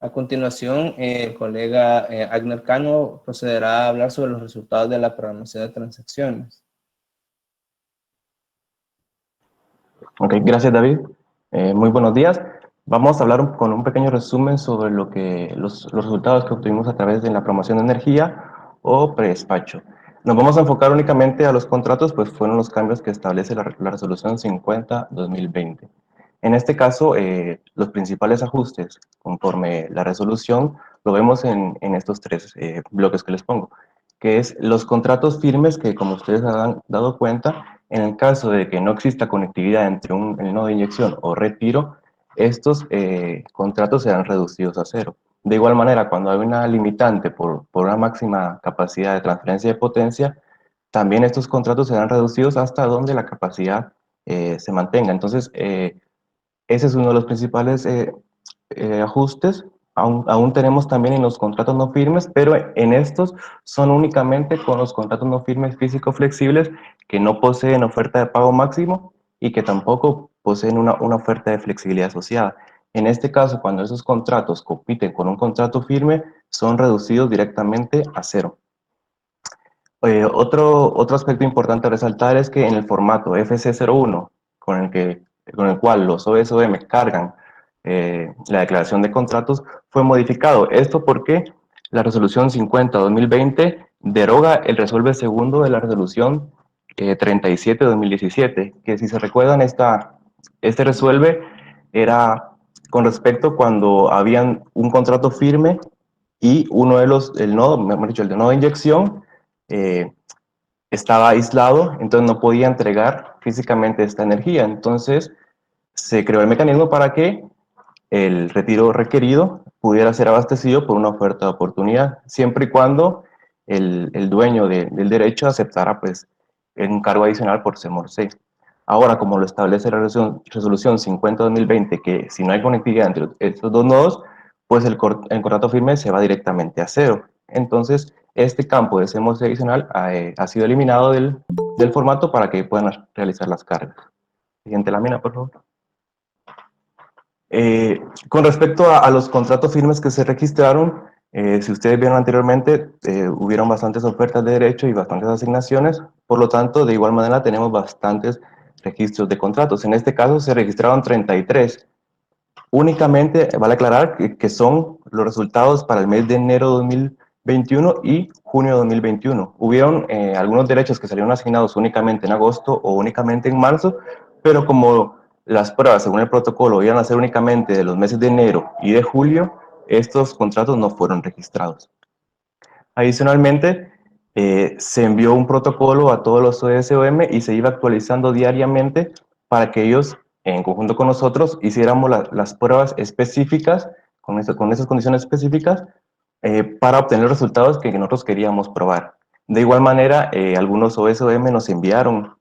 A continuación, el colega Agner Cano procederá a hablar sobre los resultados de la programación de transacciones. Ok, gracias David. Muy buenos días. Vamos a hablar con un pequeño resumen sobre los resultados que obtuvimos a través de la promoción de energía o predespacho. Nos vamos a enfocar únicamente a los contratos, pues fueron los cambios que establece la resolución 50-2020. En este caso, los principales ajustes conforme la resolución lo vemos en estos tres bloques que les pongo, que es los contratos firmes que, como ustedes han dado cuenta, en el caso de que no exista conectividad entre el nodo de inyección o retiro, estos contratos serán reducidos a cero. De igual manera, cuando hay una limitante por una máxima capacidad de transferencia de potencia, también estos contratos serán reducidos hasta donde la capacidad se mantenga. Entonces, ese es uno de los principales ajustes. Aún tenemos también en los contratos no firmes, pero en estos son únicamente con los contratos no firmes físico-flexibles que no poseen oferta de pago máximo y que tampoco poseen una oferta de flexibilidad asociada. En este caso, cuando esos contratos compiten con un contrato firme, son reducidos directamente a cero. Otro aspecto importante a resaltar es que en el formato FC01, con el cual los OSOM cargan la declaración de contratos, fue modificado. Esto porque la resolución 50-2020 deroga el resuelve segundo de la resolución 37-2017, que si se recuerdan, este resuelve era con respecto cuando habían un contrato firme y uno de el nodo, mejor dicho, el de nodo de inyección, eh, estaba aislado, entonces no podía entregar físicamente esta energía. Entonces se creó el mecanismo para que el retiro requerido pudiera ser abastecido por una oferta de oportunidad, siempre y cuando el dueño del derecho aceptara pues un cargo adicional por C-C. Ahora, como lo establece la resolución 50-2020, que si no hay conectividad entre estos dos nodos, pues el contrato firme se va directamente a cero. Entonces, este campo de C-C adicional ha sido eliminado del formato para que puedan realizar las cargas. Siguiente lámina, por favor. Con respecto a los contratos firmes que se registraron, si ustedes vieron anteriormente, hubieron bastantes ofertas de derecho y bastantes asignaciones, por lo tanto, de igual manera tenemos bastantes registros de contratos. En este caso se registraron 33. Únicamente, vale aclarar que son los resultados para el mes de enero de 2021 y junio de 2021. Hubieron algunos derechos que salieron asignados únicamente en agosto o únicamente en marzo, pero como las pruebas según el protocolo iban a ser únicamente de los meses de enero y de julio, estos contratos no fueron registrados. Adicionalmente, se envió un protocolo a todos los OSOM y se iba actualizando diariamente para que ellos, en conjunto con nosotros, hiciéramos las pruebas específicas, con esas condiciones específicas, para obtener los resultados que nosotros queríamos probar. De igual manera, algunos OSOM nos enviaron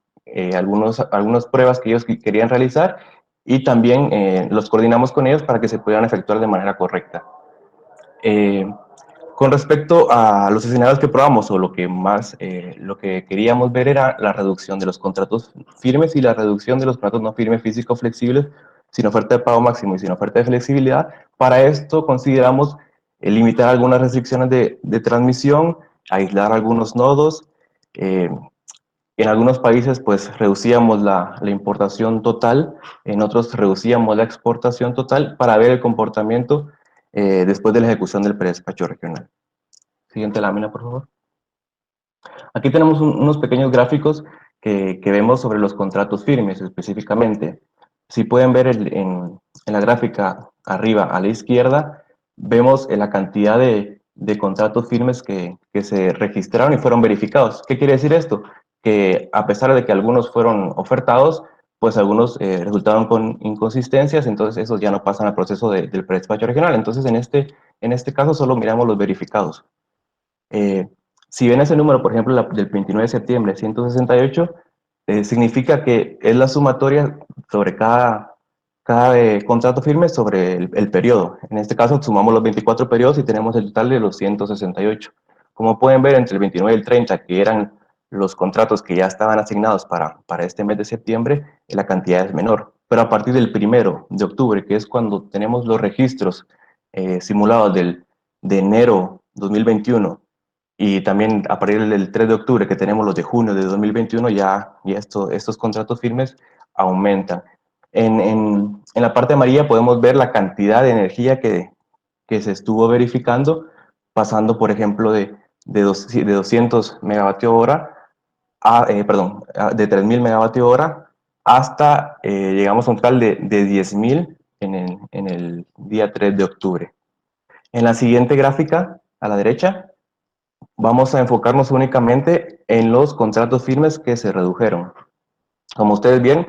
algunas pruebas que ellos querían realizar y también los coordinamos con ellos para que se pudieran efectuar de manera correcta. Con respecto a los escenarios que probamos, o lo que queríamos ver era la reducción de los contratos firmes y la reducción de los contratos no firmes físicos flexibles sin oferta de pago máximo y sin oferta de flexibilidad. Para esto consideramos limitar algunas restricciones de transmisión, aislar algunos nodos. En algunos países pues reducíamos la importación total, en otros reducíamos la exportación total para ver el comportamiento después de la ejecución del predespacho regional. Siguiente lámina, por favor. Aquí tenemos unos pequeños gráficos que vemos sobre los contratos firmes específicamente. Si pueden ver en la gráfica arriba a la izquierda, vemos la cantidad de contratos firmes que se registraron y fueron verificados. ¿Qué quiere decir esto? Que a pesar de que algunos fueron ofertados, pues algunos resultaron con inconsistencias, entonces esos ya no pasan al proceso del predespacho regional. Entonces en este caso solo miramos los verificados. Eh, si ven ese número, por ejemplo, del 29 de septiembre, 168, significa que es la sumatoria sobre cada contrato firme sobre el periodo. En este caso, sumamos los 24 periodos y tenemos el total de los 168. Como pueden ver, entre el 29 y el 30, que eran los contratos que ya estaban asignados para este mes de septiembre, la cantidad es menor. Pero a partir del 1 de octubre, que es cuando tenemos los registros simulados de enero 2021 y también a partir del 3 de octubre que tenemos los de junio de 2021, ya estos contratos firmes aumentan. En la parte amarilla podemos ver la cantidad de energía que se estuvo verificando, pasando, por ejemplo, de 200 megavatios hora de 3000 megavatios hora hasta llegamos a un total de 10.000 en el día 3 de octubre. En la siguiente gráfica, a la derecha, vamos a enfocarnos únicamente en los contratos firmes que se redujeron. Como ustedes bien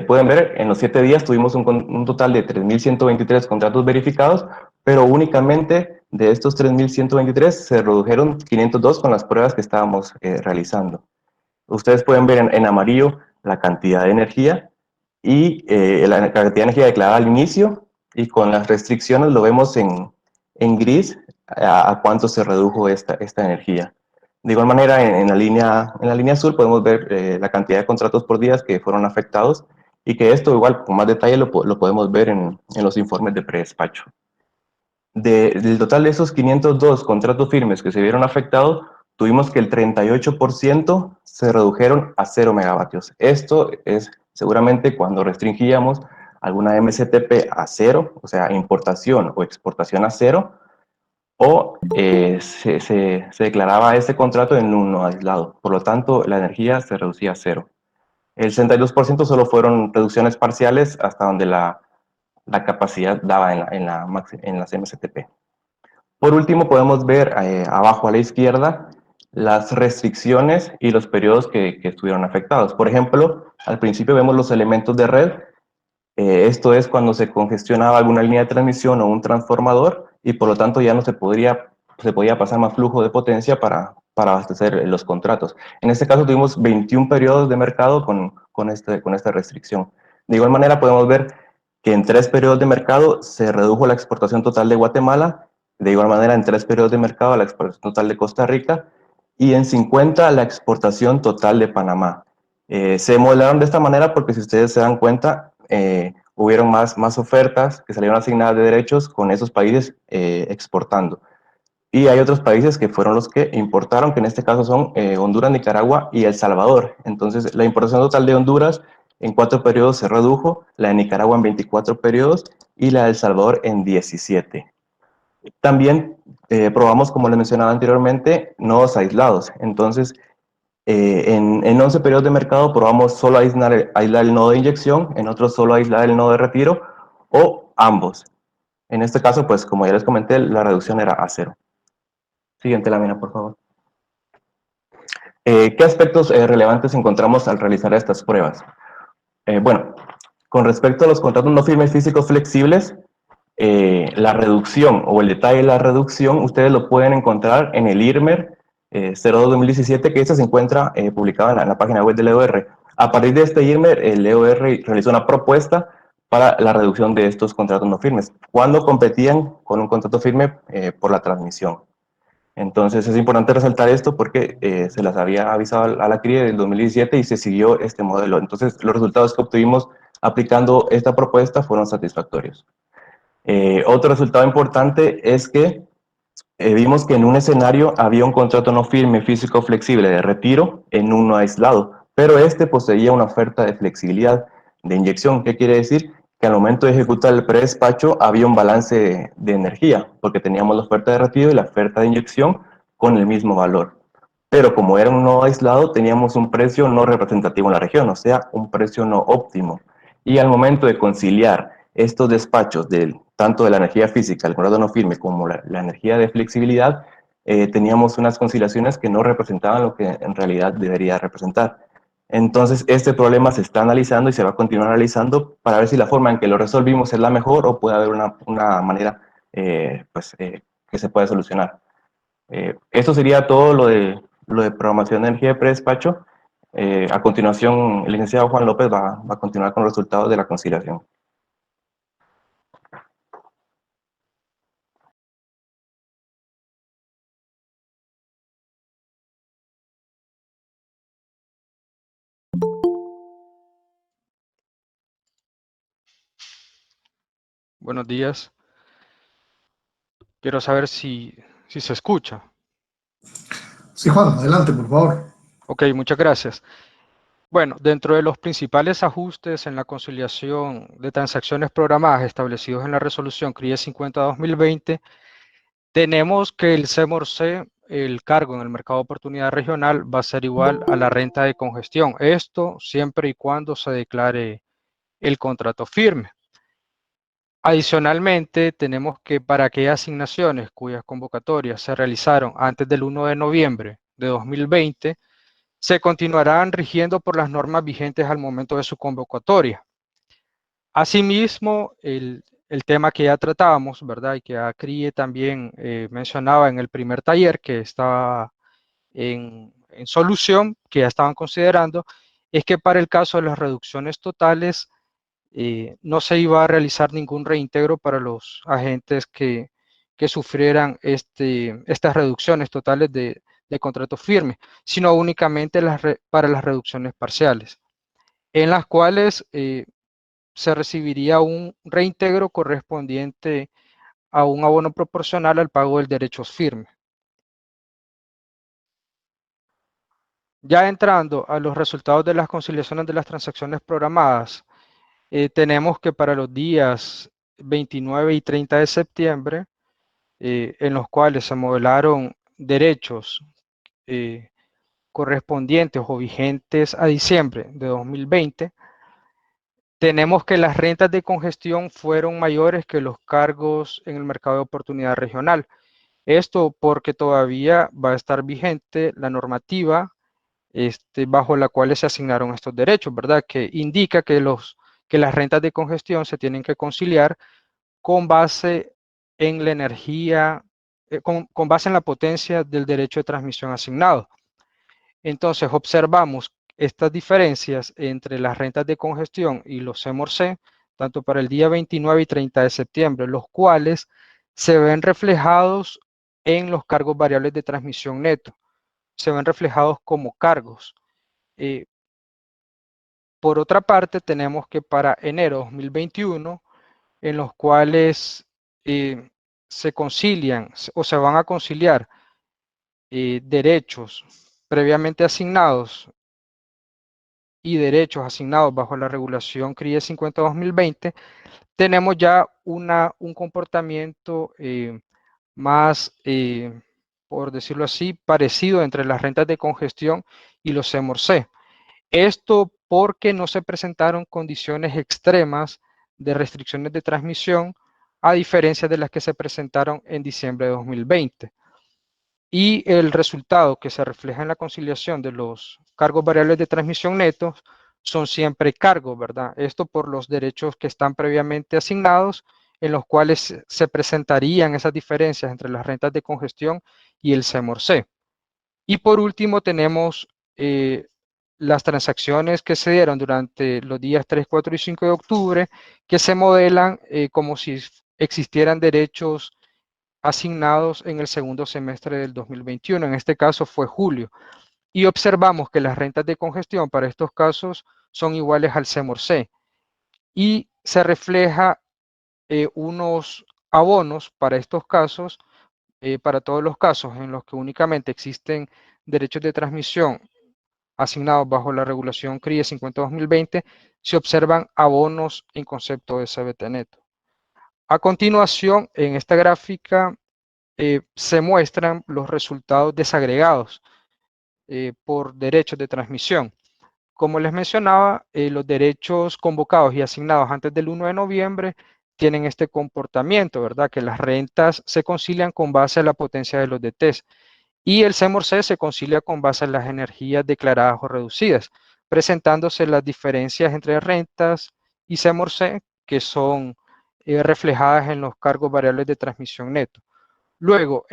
pueden ver, en los 7 días tuvimos un total de 3.123 contratos verificados, pero únicamente de estos 3.123 se redujeron 502 con las pruebas que estábamos realizando. Ustedes pueden ver en amarillo la cantidad de energía y la cantidad de energía declarada al inicio, y con las restricciones lo vemos en gris a cuánto se redujo esta energía. De igual manera, en la línea azul podemos ver la cantidad de contratos por día que fueron afectados, y que esto igual con más detalle lo podemos ver en los informes de predespacho. Del total de esos 502 contratos firmes que se vieron afectados, tuvimos que el 38% se redujeron a 0 megavatios. Esto es seguramente cuando restringíamos alguna MSTP a 0, o sea, importación o exportación a 0, o se declaraba este contrato en uno aislado. Por lo tanto, la energía se reducía a 0. El 62% solo fueron reducciones parciales hasta donde la capacidad daba en las MSTP. Por último, podemos ver abajo a la izquierda las restricciones y los periodos que estuvieron afectados. Por ejemplo, al principio vemos los elementos de red. Esto es cuando se congestionaba alguna línea de transmisión o un transformador, y por lo tanto ya no se podía pasar más flujo de potencia para abastecer los contratos. En este caso tuvimos 21 periodos de mercado con esta restricción. De igual manera podemos ver que en 3 periodos de mercado se redujo la exportación total de Guatemala, de igual manera en 3 periodos de mercado la exportación total de Costa Rica, y en 50 la exportación total de Panamá. Se modelaron de esta manera porque, si ustedes se dan cuenta, hubieron más ofertas que salieron asignadas de derechos con esos países exportando. Y hay otros países que fueron los que importaron, que en este caso son Honduras, Nicaragua y El Salvador. Entonces, la importación total de Honduras en 4 periodos se redujo, la de Nicaragua en 24 periodos y la de El Salvador en 17. También probamos, como les mencionaba anteriormente, nodos aislados. Entonces, en 11 periodos de mercado probamos solo aislar el nodo de inyección, en otros solo aislar el nodo de retiro, o ambos. En este caso, pues como ya les comenté, la reducción era a 0. Siguiente lámina, por favor. ¿Qué aspectos relevantes encontramos al realizar estas pruebas? Bueno, con respecto a los contratos no firmes físicos flexibles, la reducción o el detalle de la reducción ustedes lo pueden encontrar en el IRMER 02-2017, que este se encuentra publicado en la página web del EOR. A partir de este IRMER, el EOR realizó una propuesta para la reducción de estos contratos no firmes, cuando competían con un contrato firme por la transmisión. Entonces es importante resaltar esto porque se las había avisado a la CRIE del 2017 y se siguió este modelo. Entonces los resultados que obtuvimos aplicando esta propuesta fueron satisfactorios. Otro resultado importante es que vimos que en un escenario había un contrato no firme físico flexible de retiro en uno aislado, pero este poseía una oferta de flexibilidad de inyección. ¿Qué quiere decir? Que al momento de ejecutar el predespacho había un balance de energía, porque teníamos la oferta de retiro y la oferta de inyección con el mismo valor. Pero como era un nodo aislado, teníamos un precio no representativo en la región, o sea, un precio no óptimo. Y al momento de conciliar estos despachos tanto de la energía física, el contrato no firme, como la energía de flexibilidad, teníamos unas conciliaciones que no representaban lo que en realidad debería representar. Entonces, este problema se está analizando y se va a continuar analizando para ver si la forma en que lo resolvimos es la mejor, o puede haber una manera que se pueda solucionar. Esto sería todo lo de programación de energía de predespacho. A continuación, el licenciado Juan López va a continuar con los resultados de la conciliación. Buenos días. Quiero saber si se escucha. Sí, Juan, adelante, por favor. Ok, muchas gracias. Bueno, dentro de los principales ajustes en la conciliación de transacciones programadas establecidos en la resolución CRIE 50-2020, tenemos que el CMORC, el cargo en el mercado de oportunidad regional, va a ser igual a la renta de congestión. Esto siempre y cuando se declare el contrato firme. Adicionalmente, tenemos que para aquellas asignaciones cuyas convocatorias se realizaron antes del 1 de noviembre de 2020, se continuarán rigiendo por las normas vigentes al momento de su convocatoria. Asimismo, el tema que ya tratábamos, ¿verdad? Y que CRIE también mencionaba en el primer taller que estaba en solución, que ya estaban considerando, es que para el caso de las reducciones totales, no se iba a realizar ningún reintegro para los agentes que sufrieran estas reducciones totales de contrato firme, sino únicamente para las reducciones parciales, en las cuales se recibiría un reintegro correspondiente a un abono proporcional al pago del derechos firmes. Ya entrando a los resultados de las conciliaciones de las transacciones programadas, tenemos que para los días 29 y 30 de septiembre, en los cuales se modelaron derechos correspondientes o vigentes a diciembre de 2020, tenemos que las rentas de congestión fueron mayores que los cargos en el mercado de oportunidad regional. Esto porque todavía va a estar vigente la normativa bajo la cual se asignaron estos derechos, ¿verdad? Que indica que las rentas de congestión se tienen que conciliar con base en la energía, con base en la potencia del derecho de transmisión asignado. Entonces, observamos estas diferencias entre las rentas de congestión y los CMORC, tanto para el día 29 y 30 de septiembre, los cuales se ven reflejados en los cargos variables de transmisión neto. Se ven reflejados como cargos. Por otra parte, tenemos que para enero 2021, en los cuales se concilian o se van a conciliar derechos previamente asignados y derechos asignados bajo la regulación CRIE 50-2020, tenemos ya un comportamiento más, por decirlo así, parecido entre las rentas de congestión y los CMORC. Esto porque no se presentaron condiciones extremas de restricciones de transmisión, a diferencia de las que se presentaron en diciembre de 2020. Y el resultado que se refleja en la conciliación de los cargos variables de transmisión netos son siempre cargos, ¿verdad? Esto por los derechos que están previamente asignados, en los cuales se presentarían esas diferencias entre las rentas de congestión y el CMORC. Y por último tenemos las transacciones que se dieron durante los días 3, 4 y 5 de octubre, que se modelan como si existieran derechos asignados en el segundo semestre del 2021. En este caso fue julio. Y observamos que las rentas de congestión para estos casos son iguales al CMORC. Y se refleja unos abonos para estos casos, para todos los casos en los que únicamente existen derechos de transmisión asignados bajo la regulación CRIE 50-2020, se observan abonos en concepto de CBT neto. A continuación, en esta gráfica se muestran los resultados desagregados por derechos de transmisión. Como les mencionaba, los derechos convocados y asignados antes del 1 de noviembre tienen este comportamiento, ¿verdad? Que las rentas se concilian con base a la potencia de los DTs y el CMORC se concilia con base en las energías declaradas o reducidas, presentándose las diferencias entre rentas y CMORC que son reflejadas en los cargos variables de transmisión neto. Luego,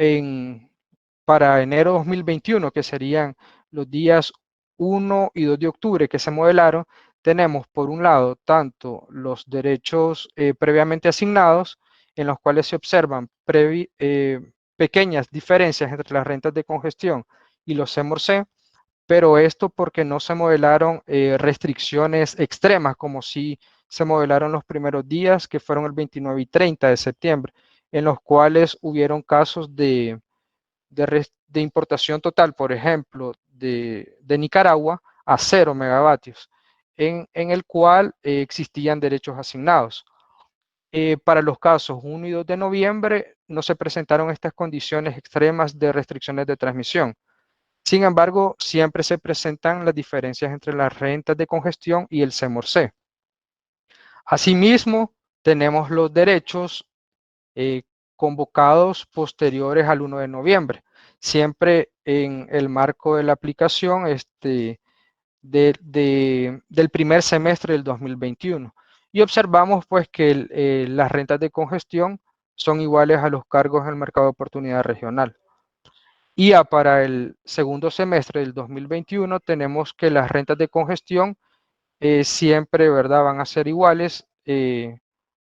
para enero 2021, que serían los días 1 y 2 de octubre que se modelaron, tenemos por un lado tanto los derechos previamente asignados, en los cuales se observan pequeñas diferencias entre las rentas de congestión y los CMORC, pero esto porque no se modelaron restricciones extremas como si se modelaron los primeros días, que fueron el 29 y 30 de septiembre. en los cuales hubieron casos de importación total, por ejemplo, de Nicaragua a 0 megavatios, en el cual existían derechos asignados. Para los casos 1 y 2 de noviembre no se presentaron estas condiciones extremas de restricciones de transmisión. Sin embargo, siempre se presentan las diferencias entre las rentas de congestión y el CEMOR-C. Asimismo, tenemos los derechos convocados posteriores al 1 de noviembre, siempre en el marco de la aplicación del primer semestre del 2021. Y observamos pues que las rentas de congestión son iguales a los cargos en el mercado de oportunidad regional. Y ya para el segundo semestre del 2021 tenemos que las rentas de congestión siempre, ¿verdad?, van a ser iguales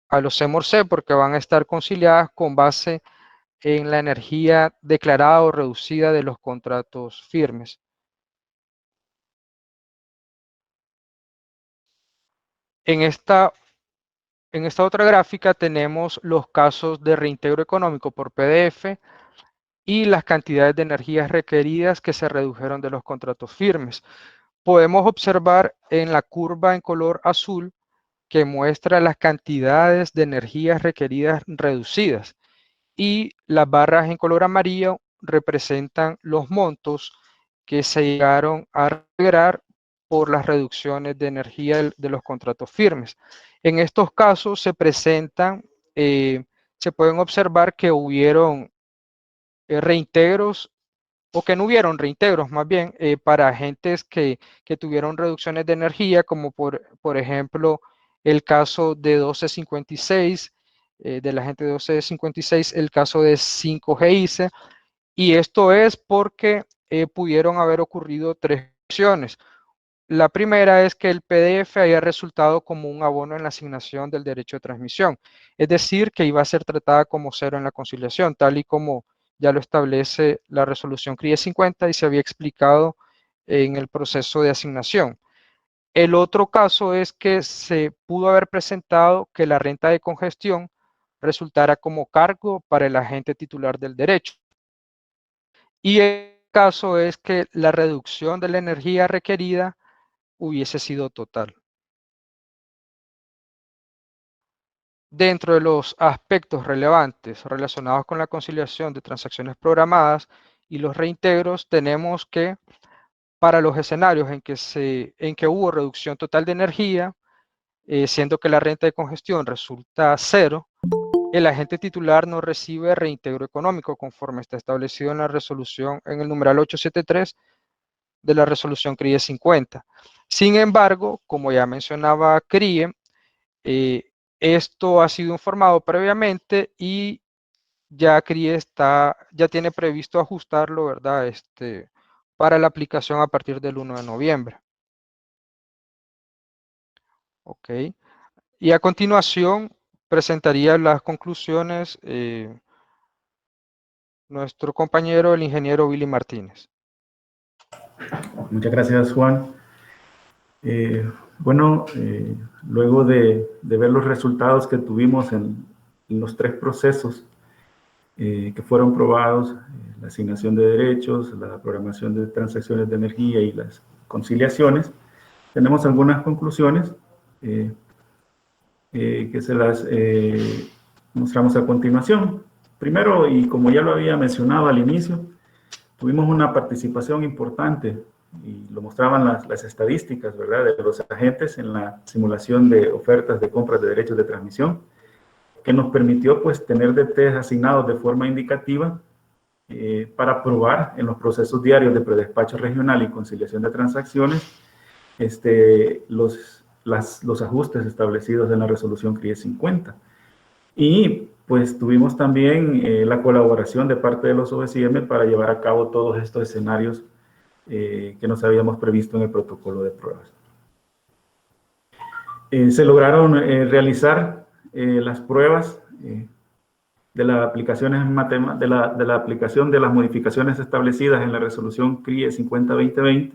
a los CEMOR-C porque van a estar conciliadas con base en la energía declarada o reducida de los contratos firmes. En esta otra gráfica tenemos los casos de reintegro económico por PDF y las cantidades de energías requeridas que se redujeron de los contratos firmes. Podemos observar en la curva en color azul que muestra las cantidades de energías requeridas reducidas y las barras en color amarillo representan los montos que se llegaron a lograr por las reducciones de energía de los contratos firmes. En estos casos se presentan, se pueden observar que hubieron reintegros o que no hubieron reintegros más bien para agentes que tuvieron reducciones de energía, como por ejemplo el caso de 1256, de la gente de 1256, el caso de 5GICE, y esto es porque pudieron haber ocurrido 3 acciones. La primera es que el PDF haya resultado como un abono en la asignación del derecho de transmisión, es decir, que iba a ser tratada como 0 en la conciliación, tal y como ya lo establece la resolución CRIE 50 y se había explicado en el proceso de asignación. El otro caso es que se pudo haber presentado que la renta de congestión resultara como cargo para el agente titular del derecho. Y el caso es que la reducción de la energía requerida hubiese sido total. Dentro de los aspectos relevantes relacionados con la conciliación de transacciones programadas y los reintegros, tenemos que para los escenarios en que hubo reducción total de energía, siendo que la renta de congestión resulta 0, el agente titular no recibe reintegro económico conforme está establecido en la resolución, en el numeral 873 de la resolución CRIE 50. Sin embargo, como ya mencionaba CRIE, esto ha sido informado previamente y ya CRIE ya tiene previsto ajustarlo, ¿verdad? Para la aplicación a partir del 1 de noviembre. Ok. Y a continuación presentaría las conclusiones nuestro compañero, el ingeniero Willy Martínez. Muchas gracias, Juan. Luego de ver los resultados que tuvimos en los 3 procesos que fueron probados, la asignación de derechos, la programación de transacciones de energía y las conciliaciones, tenemos algunas conclusiones que se las mostramos a continuación. Primero, y como ya lo había mencionado al inicio, tuvimos una participación importante y lo mostraban las estadísticas, ¿verdad?, de los agentes en la simulación de ofertas de compras de derechos de transmisión, que nos permitió pues tener DTs asignados de forma indicativa para probar en los procesos diarios de predespacho regional y conciliación de transacciones los ajustes establecidos en la resolución CRIE 50. Y pues tuvimos también la colaboración de parte de los OSIM para llevar a cabo todos estos escenarios que nos habíamos previsto en el protocolo de pruebas. Se lograron realizar las pruebas de la aplicación de la aplicación de las modificaciones establecidas en la resolución CRIE 50-2020,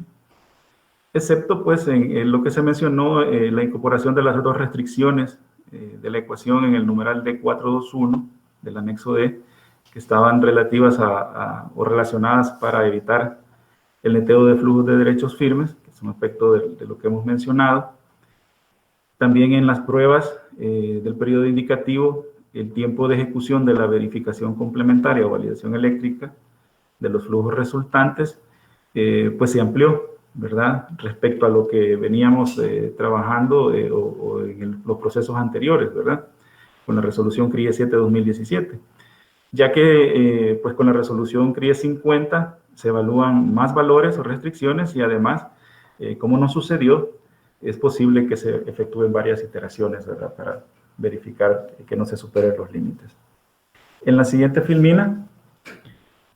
excepto pues en lo que se mencionó, la incorporación de las 2 restricciones de la ecuación en el numeral D421 del anexo D, que estaban relativas o relacionadas para evitar el neteo de flujos de derechos firmes, que es un aspecto de lo que hemos mencionado. También en las pruebas del periodo indicativo, el tiempo de ejecución de la verificación complementaria o validación eléctrica de los flujos resultantes, pues se amplió, ¿verdad? Respecto a lo que veníamos trabajando o en los procesos anteriores, ¿verdad? Con la resolución CRIE 7-2017. Ya que, pues con la resolución CRIE 50 se evalúan más valores o restricciones y además, como nos sucedió, es posible que se efectúen varias iteraciones, ¿verdad? Para verificar que no se superen los límites. En la siguiente filmina,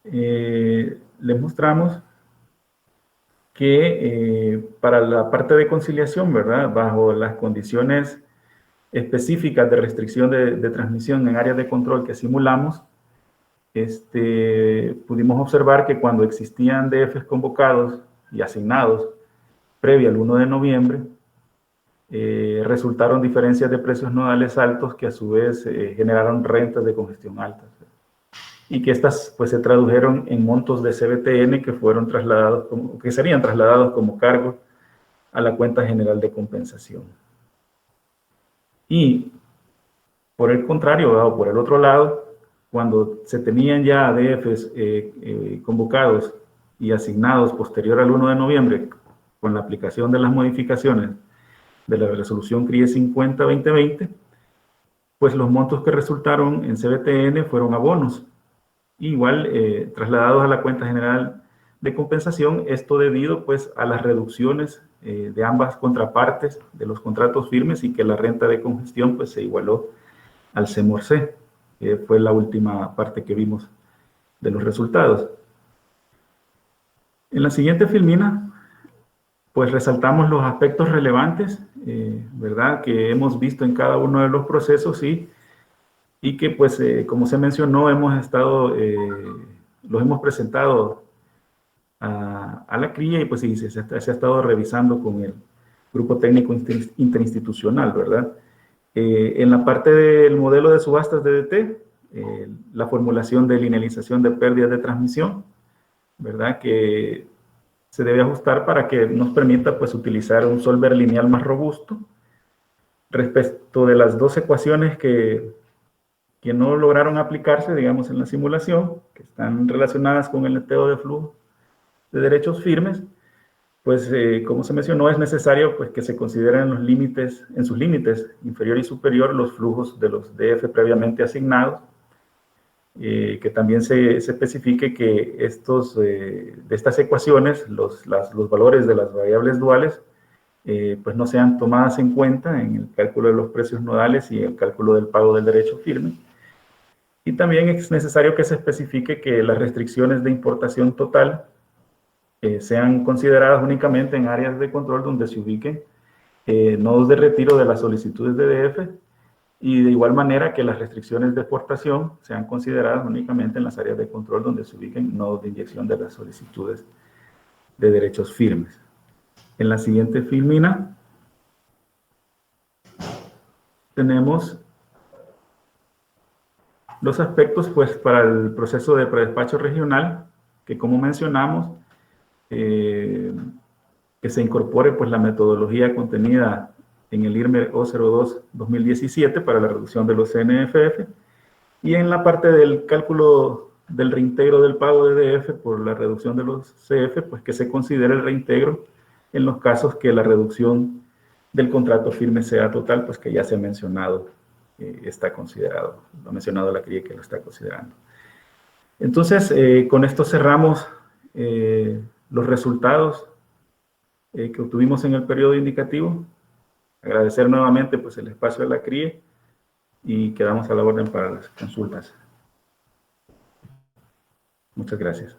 les mostramos que para la parte de conciliación, ¿verdad? Bajo las condiciones específicas de restricción de transmisión en áreas de control que simulamos, pudimos observar que cuando existían DFs convocados y asignados previo al 1 de noviembre, resultaron diferencias de precios nodales altos que a su vez generaron rentas de congestión altas. Y que estas pues se tradujeron en montos de CBTN que fueron trasladados, que serían trasladados como cargo a la cuenta general de compensación. Y por el contrario, o por el otro lado, cuando se tenían ya ADFs convocados y asignados posterior al 1 de noviembre, con la aplicación de las modificaciones de la resolución CRIE 50-2020, pues los montos que resultaron en CBTN fueron abonos, igual trasladados a la cuenta general de compensación, esto debido pues a las reducciones de ambas contrapartes de los contratos firmes y que la renta de congestión pues se igualó al CMOR-C, que fue la última parte que vimos de los resultados. En la siguiente filmina, pues resaltamos los aspectos relevantes, ¿verdad? Que hemos visto en cada uno de los procesos y que, pues, como se mencionó, los hemos presentado a la CRIE y, pues, sí, se ha estado revisando con el Grupo Técnico Interinstitucional, ¿verdad? En la parte del modelo de subastas DDT, la formulación de linealización de pérdidas de transmisión, ¿verdad? Que se debe ajustar para que nos permita pues utilizar un solver lineal más robusto respecto de las dos ecuaciones que no lograron aplicarse, digamos, en la simulación, que están relacionadas con el neteo de flujo de derechos firmes. Pues como se mencionó, es necesario pues, que se consideren los límites, en sus límites inferior y superior, los flujos de los DF previamente asignados, que también se especifique que de estas ecuaciones, los valores de las variables duales, pues no sean tomadas en cuenta en el cálculo de los precios nodales y el cálculo del pago del derecho firme. Y también es necesario que se especifique que las restricciones de importación total sean consideradas únicamente en áreas de control donde se ubiquen nodos de retiro de las solicitudes de DF y de igual manera que las restricciones de exportación sean consideradas únicamente en las áreas de control donde se ubiquen nodos de inyección de las solicitudes de derechos firmes. En la siguiente filmina tenemos los aspectos pues, para el proceso de predespacho regional, que como mencionamos, que se incorpore pues, la metodología contenida en el IRME O02-2017 para la reducción de los CNFF, y en la parte del cálculo del reintegro del pago de DF por la reducción de los CF, pues que se considere el reintegro en los casos que la reducción del contrato firme sea total, pues que ya se ha mencionado, está considerado, lo ha mencionado la CRIE que lo está considerando. Entonces, con esto cerramos los resultados que obtuvimos en el periodo indicativo. Agradecer nuevamente pues, el espacio de la CRIE y quedamos a la orden para las consultas. Muchas gracias.